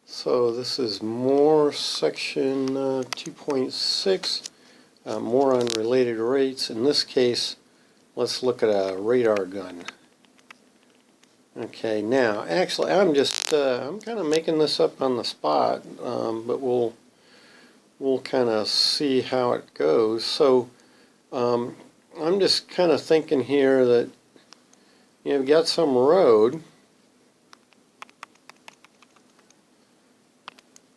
So this is more section 2.6, more on related rates. In this case, let's look at a radar gun. Okay, now actually I'm kind of making this up on the spot, but we'll kind of see how it goes. So I'm just kind of thinking here that you've got some road,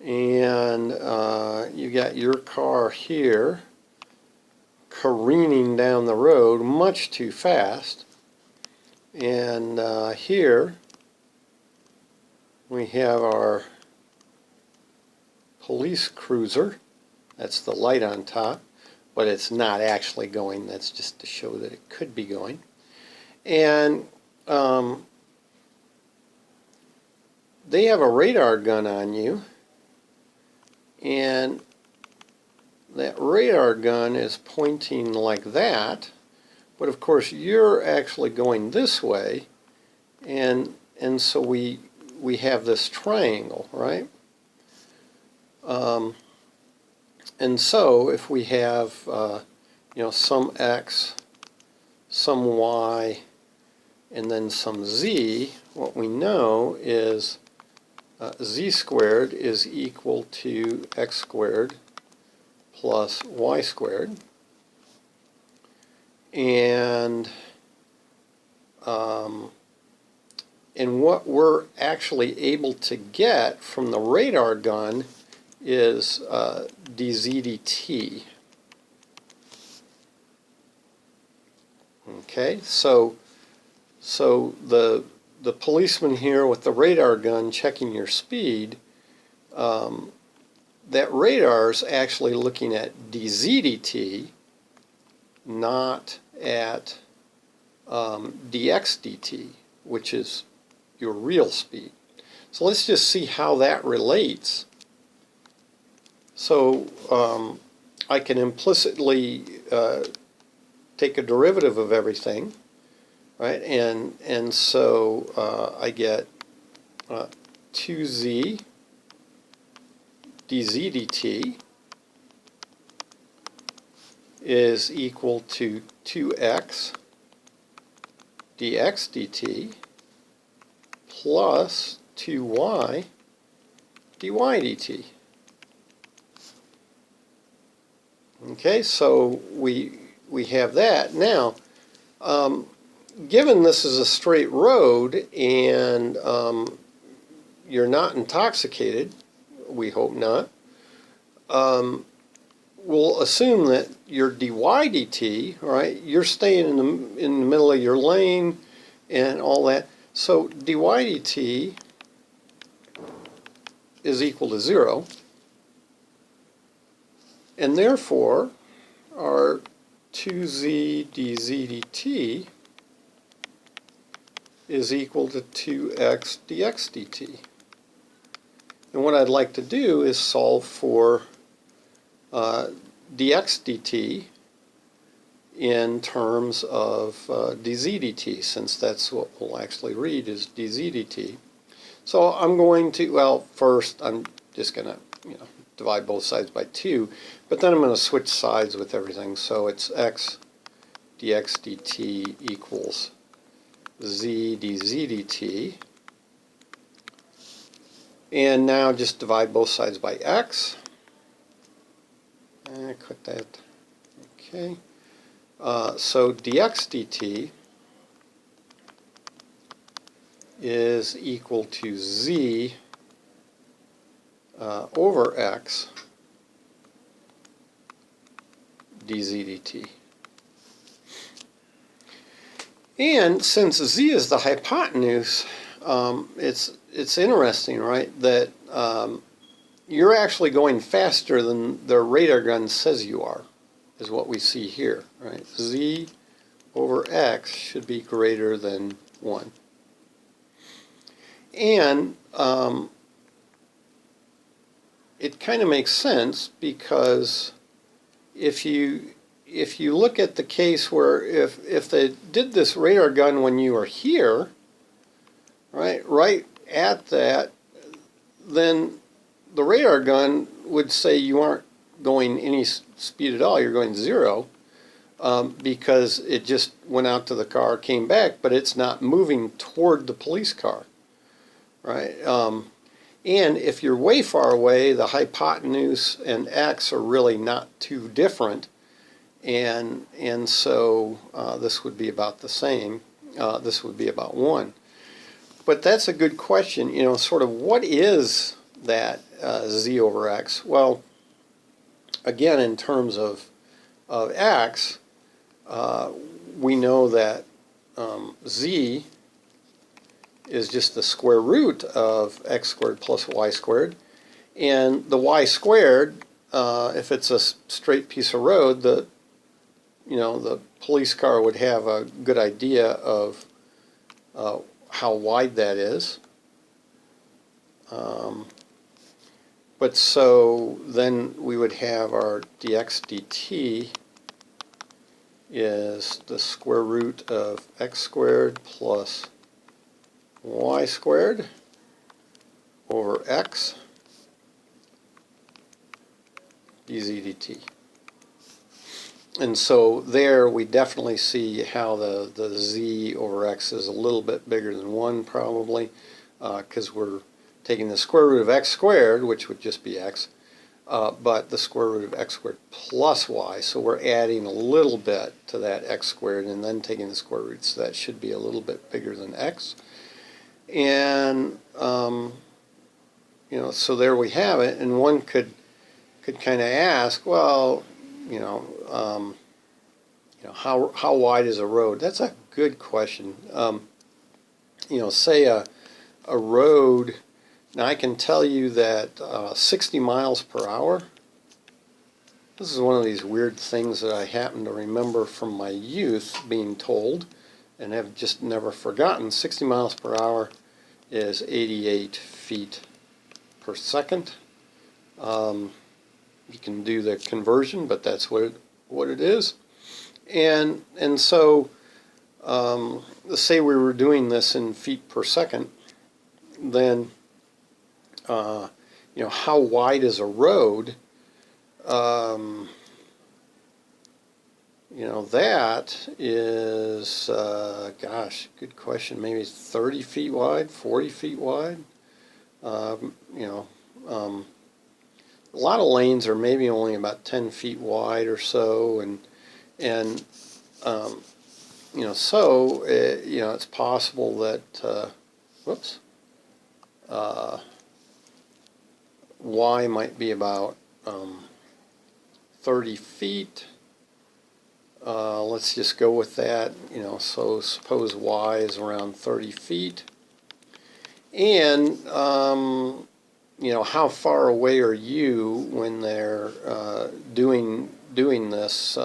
and you got your car here careening down the road much too fast, and here we have our police cruiser. That's the light on top, but it's not actually going. That's just to show that it could be going. And they have a radar gun on you, and that radar gun is pointing like that, but of course you're actually going this way, and so we have this triangle, right? And so if we have some x, some y, and then some z, what we know is z squared is equal to x squared plus y squared. And what we're actually able to get from the radar gun is dz dt. Okay, so the policeman here with the radar gun checking your speed, that radar is actually looking at dz dt, not at dx dt, which is your real speed. So let's just see how that relates. So I can implicitly take a derivative of everything, right? And so I get 2z dz dt is equal to 2x dx dt plus 2y dy dt. Okay, so we have that. Now, given this is a straight road and you're not intoxicated, we hope not, we'll assume that your dy dt, right, you're staying in the middle of your lane and all that. So dy dt is equal to 0. And therefore, our 2z dz dt is equal to 2x dx dt. And what I'd like to do is solve for dx dt in terms of dz dt, since that's what we'll actually read is dz dt. So I'm going to, well, first I'm just going to, divide both sides by 2, but then I'm going to switch sides with everything. So it's x dx dt equals z dz dt. And now just divide both sides by x. And I cut that. Okay. So dx dt is equal to z over x dz dt. And since z is the hypotenuse, it's interesting, right, that you're actually going faster than the radar gun says you are, is what we see here, right? Z over x should be greater than 1. And it kind of makes sense, because if you look at the case where if they did this radar gun when you were here, right at that, then the radar gun would say you aren't going any speed at all, you're going 0, because it just went out to the car, came back, but it's not moving toward the police car, right? And if you're way far away, the hypotenuse and x are really not too different, and so this would be about the same. This would be about 1. But that's a good question, you know, sort of what is that z over x? Well, again, in terms of x, we know that z is just the square root of x squared plus y squared, and the y squared, if it's a straight piece of road, the police car would have a good idea of how wide that is. But so then we would have our dx dt is the square root of x squared plus y squared over x dz dt. And so there we definitely see how the z over x is a little bit bigger than 1 probably, because we're taking the square root of x squared, which would just be x, but the square root of x squared plus y, so we're adding a little bit to that x squared and then taking the square root, so that should be a little bit bigger than x. And so there we have it, and one could kind of ask, well, how wide is a road? That's a good question. Say a road. Now I can tell you that 60 miles per hour. This is one of these weird things that I happen to remember from my youth being told, and have just never forgotten. 60 miles per hour is 88 feet per second. You can do the conversion, but that's what it is. And so let's say we were doing this in feet per second, then how wide is a road? That is, gosh, good question. Maybe 30 feet wide, 40 feet wide. A lot of lanes are maybe only about 10 feet wide or so, and it's possible that y might be about 30 feet. Let's just go with that. So suppose y is around 30 feet, and how far away are you when they're doing this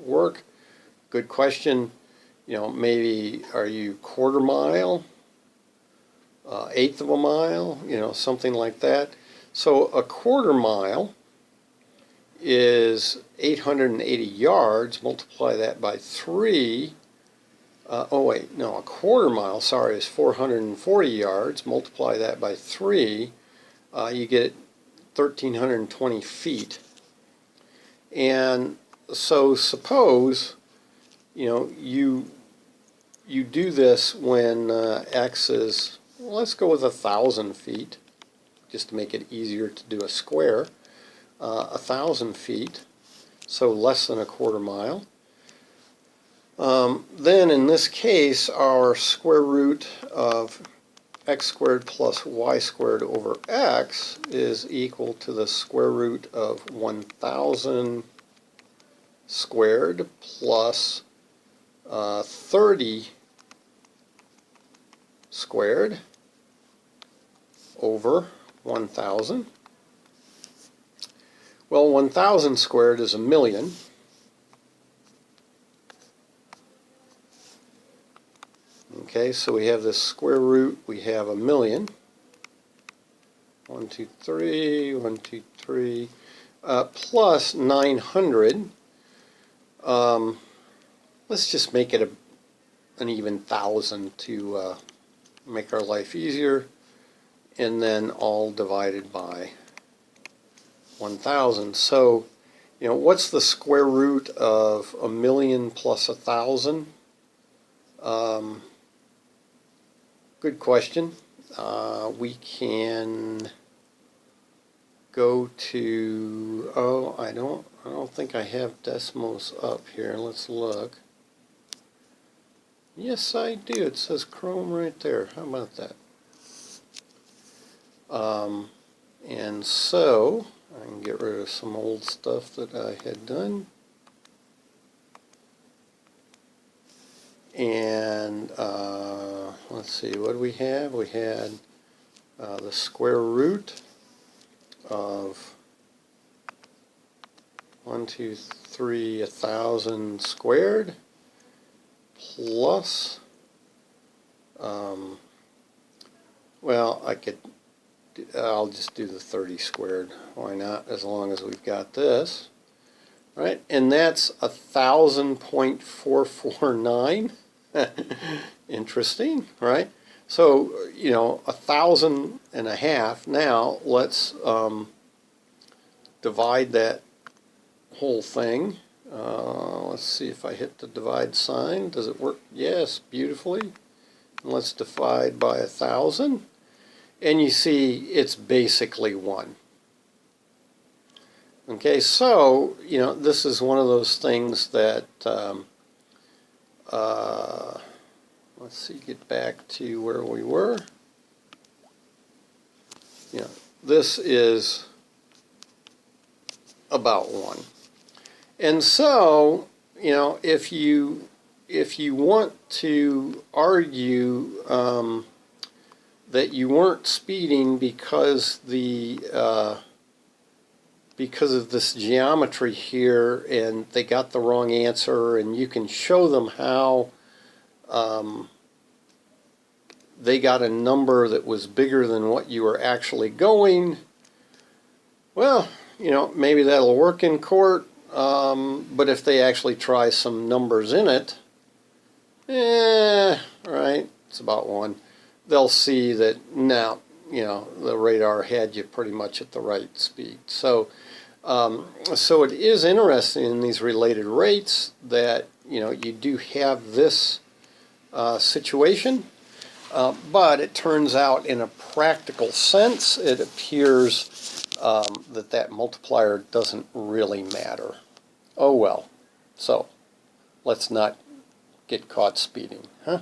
work? Good question. Maybe are you quarter mile, eighth of a mile, something like that. So a quarter mile is 880 yards. Multiply that by 3. A quarter mile, sorry, is 440 yards. Multiply that by 3. You get 1,320 feet. And so suppose you do this when x is, let's go with 1,000 feet, just to make it easier to do a square. 1,000 feet, so less than a quarter mile. Then in this case, our square root of x squared plus y squared over x is equal to the square root of 1,000 squared plus 30 squared over 1,000. Well, 1,000 squared is 1,000,000. Okay, so we have this square root, we have 1,000,000. 1, 2, 3, 1, 2, 3, plus 900. Let's just make it an even 1,000 to make our life easier, and then all divided by 1,000. So, what's the square root of 1,000,000 plus 1,000? Good question. We can go to, I don't think I have decimals up here. Let's look. Yes, I do. It says Chrome right there. How about that? And so I can get rid of some old stuff that I had done. And let's see, what do we have? We had the square root of 1,000 squared plus, well, I'll just do the 30 squared. Why not? As long as we've got this. Right? And that's 1,000.449. Interesting, right? So, 1,000.5. Now, let's divide that whole thing. Let's see if I hit the divide sign. Does it work? Yes, beautifully. And let's divide by 1,000. And you see it's basically 1. Okay, so, this is one of those things that, let's see, get back to where we were. This is about 1. And so, if you want to argue that you weren't speeding because because of this geometry here, and they got the wrong answer, and you can show them how they got a number that was bigger than what you were actually going, well, maybe that'll work in court, but if they actually try some numbers in it, right, it's about 1, they'll see that now, the radar had you pretty much at the right speed. So, so it is interesting in these related rates that, you do have this situation, but it turns out in a practical sense, it appears that multiplier doesn't really matter. Oh well. So, let's not get caught speeding, huh?